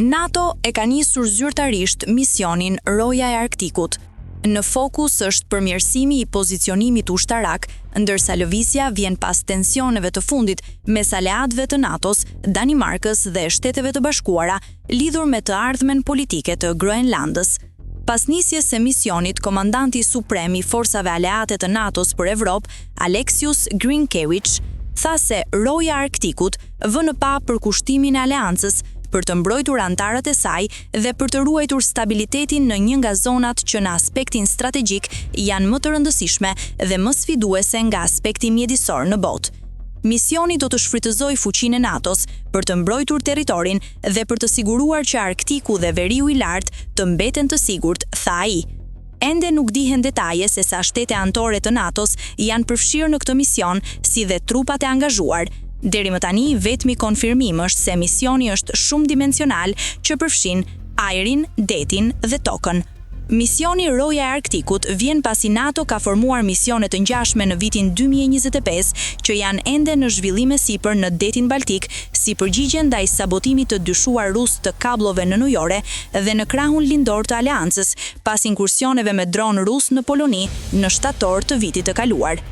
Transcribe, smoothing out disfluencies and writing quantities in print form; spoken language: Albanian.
NATO e ka nisur zyrtarisht misionin Roja e Arktikut. Në fokus është përmirësimi i pozicionimit ushtarak, ndërsa lëvizja vjen pas tensioneve të fundit mes aleatëve të NATO-s, Danimarkës dhe Shteteve të Bashkuara, lidhur me të ardhmen politike të Groenlandës. Pas nisjes së misionit, komandanti suprem i forcave aleate të NATO-s për Evropë, Aleksius Grinkević, tha se Roja e Arktikut vë në pa përkushtimin e aleancës për të mbrojtur antarët e saj dhe për të ruajtur stabilitetin në një nga zonat që në aspektin strategjik janë më të rëndësishme dhe më sfiduese nga aspekti mjedisor në botë. Misioni do të shfrytëzojë fuqinë e NATO-s për të mbrojtur territorin dhe për të siguruar që Arktiku dhe Veriu i lartë të mbeten të sigurt, tha ai. Ende nuk dihen detaje se sa shtete anëtore të NATO-s janë përfshirë në këtë mision, si dhe trupat e angazhuar. Deri më tani, vetmi konfirmim është se misioni është shumë dimensional që përfshin ajrin, detin dhe tokën. Misioni Roja e Arktikut vjen pasi NATO ka formuar misione të ngjashme në vitin 2025 që janë ende në zhvillime sipër në detin Baltik, si përgjigje ndaj sabotimit të dyshuar rus të kablove në ujore dhe në krahun lindor të aleancës, pas inkursioneve me dron rus në Poloni në shtator të vitit të kaluar.